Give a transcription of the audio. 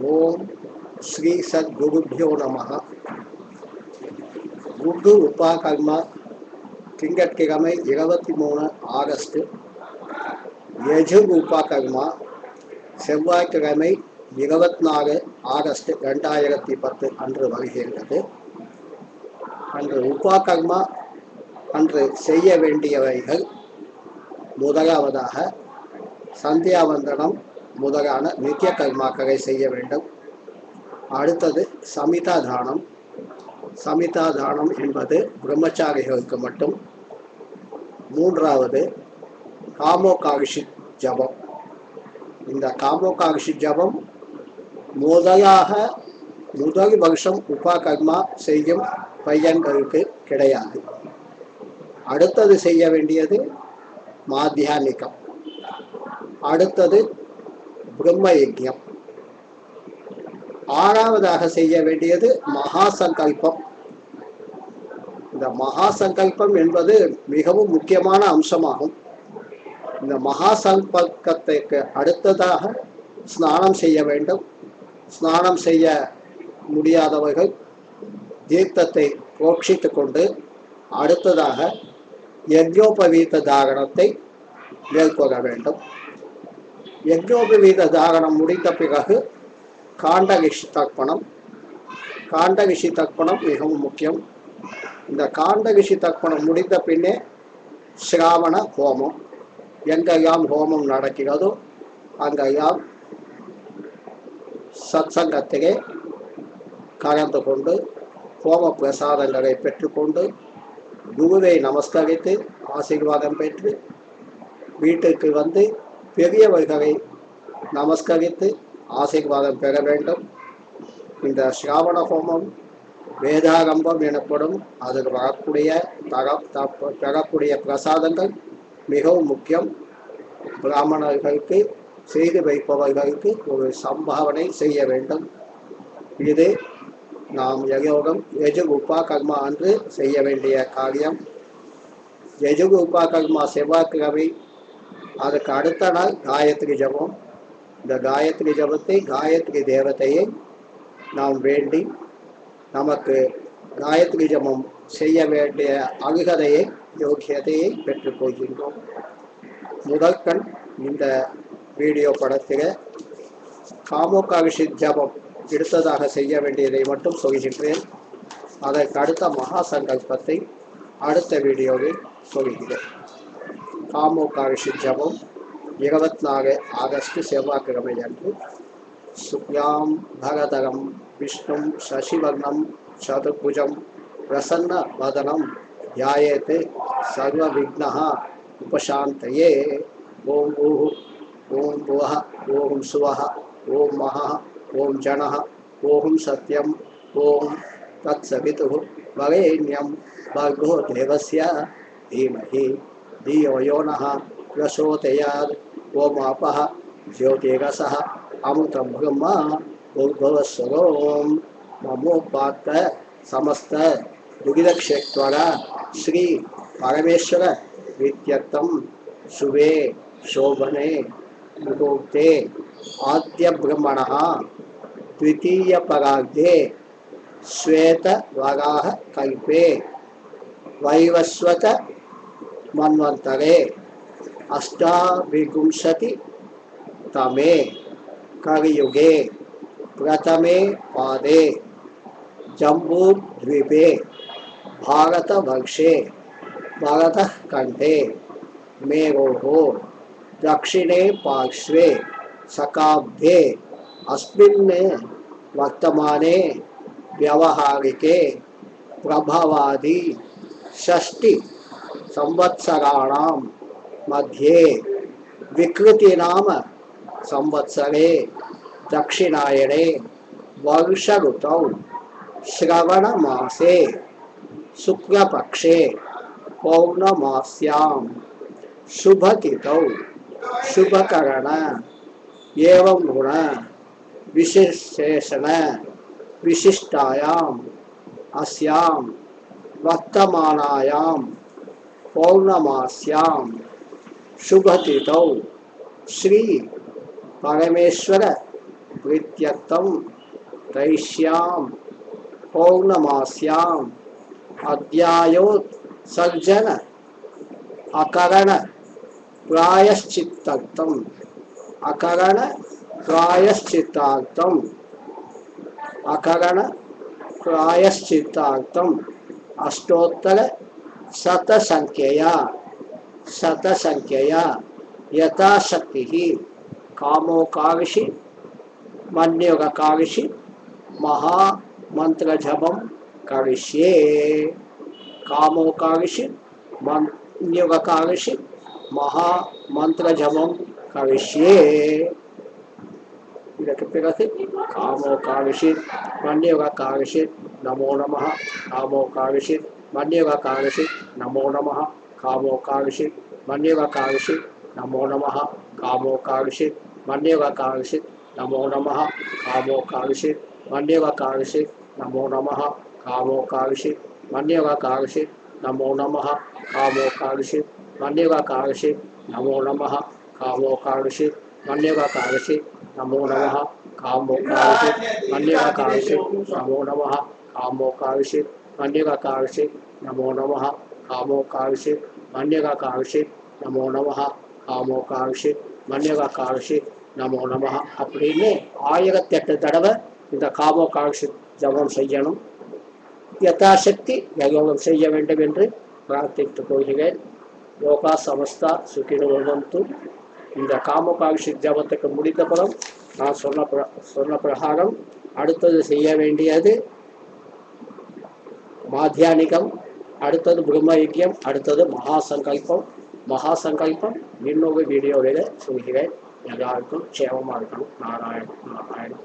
ஓம் ஸ்ரீ சத்குருபியோ நமः. குரு உபாகர்மா திங்கட்கிழமை 23 ஆகஸ்ட். யஜு உபாகர்மா செவ்வாய்க்கிழமை 24 ஆகஸ்ட் 2010 அன்று வருகின்றது. அன்று உபாகர்மா அன்று செய்ய வேண்டியவைகள் முதலாவதாக சந்தியாவந்தனம் முதலான நித்திய கர்மாக்களை செய்ய வேண்டும். அடுத்தது சமிதா தானம். சமிதா தானம் என்பது பிரம்மச்சாரிகளுக்கு மட்டும். மூன்றாவது காமோகாரிஷி ஜபம். இந்த காமோகாரிஷி ஜபம் முதல் வருஷம் உபாகர்மா செய்யும் பையன்களுக்கு கிடையாது. அடுத்தது செய்ய வேண்டியது மாத்தியானிகம். அடுத்தது பிரம்ம யஜ்ஞம். ஆறாவதாக செய்ய வேண்டியது மகா சங்கல்பம். இந்த மகா சங்கல்பம் என்பது மிகவும் முக்கியமான அம்சமாகும். இந்த மகா சங்கல்பத்துக்கு அடுத்ததாக ஸ்நானம் செய்ய வேண்டும். ஸ்நானம் செய்ய முடியாதவர்கள் தீர்த்தத்தை போஷித்து கொண்டு அடுத்ததாக யஜ்ஞோபவீத தாரணத்தை மேற்கொள்ள வேண்டும். யஜ்ஞோபவீத தாரணம் முடிந்த பிறகு காண்டகிஷி தர்ப்பணம். காண்டகிஷி தர்ப்பணம் மிகவும் முக்கியம். இந்த காண்டகிஷி தர்ப்பணம் முடிந்த பின்னே சிராவண ஹோமம். எங்கெல்லாம் ஹோமம் நடக்கிறதோ அங்கெல்லாம் சத்சங்கத்திலே கலந்து கொண்டு ஹோம பிரசாதங்களை பெற்றுக்கொண்டு குருவை நமஸ்கரித்து ஆசீர்வாதம் பெற்று வீட்டுக்கு வந்து பெரியவர்களை நமஸ்கரித்து ஆசீர்வாதம் பெற வேண்டும். இந்த சிராவண ஹோமம் வேதாரம்பம் எனப்படும். அதில் பெறக்கூடிய பிரசாதங்கள் மிகவும் முக்கியம். பிராமணர்களுக்கு செய்து வைப்பவர்களுக்கு ஒரு சம்பாவனை செய்ய வேண்டும். இது நாம் யஜு உபாகர்மா அன்று செய்ய வேண்டிய காரியம். யஜு உபாகர்மா செவ்வாய்க்கிழமை. அதுக்கு அடுத்த நாள் காயத்ரி ஜபம். இந்த காயத்ரி ஜபத்தை காயத்ரி தேவதையை நாம் வேண்டி நமக்கு காயத்ரி ஜபம் செய்ய வேண்டிய அருகதையை யோக்கியதையை பெற்றுக்கொள்கின்றோம். முதற்கண் இந்த வீடியோ படத்தில் காமோகாரிஷி ஜபம் எடுத்ததாக செய்ய வேண்டியதை மட்டும் சொல்கின்றேன். அதற்கு அடுத்த மகா சங்கல்பத்தை அடுத்த வீடியோவில் சொல்கிறேன். காமோகாரிஷி ஜபம் 24 ஆகஸ்ட் செவ்வாய்க்கிழமை அன்று. சுக்லாம் பரதரம் விஷ்ணும் சசிவர்ணம் சதுர்புஜம் பிரசன்ன வதனம் தியாயேத் சர்வ விக்னஹ உபசாந்தயே. ஓம் பூஹு ஓம் புவஹ ஓம் சுவஹ ஓம் மஹः ஓம் ஜனः ஓம் சத்யம் ஓம் தத்சவிதுः வரேண்யம் भर्गो देवस्य धीमहि धियो यो नः प्रचोदयात्. ओम आपः ज्योतिरसः अमृतं ब्रह्म भूर्भुवस्सुरों. ममोपात्त समस्त दुर्गक्षेत्र श्री परमेश्वर विद्यर्थं शुभे शोभने मुहूर्ते आद्य ब्रह्मणः द्वितीय परार्धे श्वेत वराह कल्पे वैवस्वत मन्वन्तरे अष्टाविंशति तमे कलियुगे प्रथमे पादे जम्बूद्वीपे भारतवर्षे भरतखण्डे मेरोः दक्षिणे पार्श्वे शकाब्दे अस्मिन् वर्तमाने व्यवहारिके प्रभवादि षष्टि संवत्सराणां मध्ये विकृति नाम संवत्सरे दक्षिणायने वर्ष ऋतौ श्रवण मासे शुक्लपक्षे पौर्णमास्यां शुभतिथौ शुभकरण एवं गुण विशेषण विशिष्टायाम् अस्यां वर्तमानायां पौर्णमास्यां शुभतिथौ श्री परमेश्वर प्रीत्यर्थम त्रैश्याम पौर्णमास्याम अध्यायोत सर्जन अकरण प्रायश्चित्तार्थम अकरण प्रायश्चित्तार्थम अकरण प्रायश्चित्तार्थम अष्टोत्तर शतसंख्यया यथाशक्ति कामोकाविषि मन्युगकाविषि महामंत्रजपं करिष्ये कामोकाविषि मन्युगकाविषि महामंत्रजपं करिष्ये कामोकाविषि मन्युगकाविषि नमो नमः कामोकाविषि मन्युगकाविषि नमो नमः कामोकाविषि मन्युगकाविषि नमो नमः कामोकाविषि मन्युगकाविषि नमो नमः कामोकाविषि मन्युगकाविषि नमो नमः कामोकाविषि मन्युगकाविषि नमो नमः कामोकाविषि मन्युगकाविषि नमो नमः कामोकाविषि मन्युगकाविषि नमो नमः कामोकाविषि मन्युगकाविषि नमो नमः कामोकाविषि मन्युगकाविषि नमो नमः कामोकाविषि मन्युगकाविषि नमो नमः कामोकाविषि मन्युगकाविषि நமோ நமஹ அப்படின்னு 1008 தடவை இந்த காமோகாவிஷி ஜபம் செய்யணும். யதாசக்தி யோகம் செய்ய வேண்டும் என்று பிரார்த்தித்துக் கொள்கிறேன். யோகா சமஸ்தா சுகினோ பவந்து. இந்த காமோகாவிஷி ஜபத்துக்கு முடித்தப்புறம் நான் சொன்ன பிரகாரம் அடுத்தது செய்ய வேண்டியது மாத்தியானிகம், அடுத்தது பிரம்ம யஜ்யம், அடுத்தது மகாசங்கல்பம் இன்னொரு வீடியோவில் சொல்கிறேன். எல்லாருக்கும் க்ஷேமமாக இருக்கணும். நாராயணம் நாராயணம்.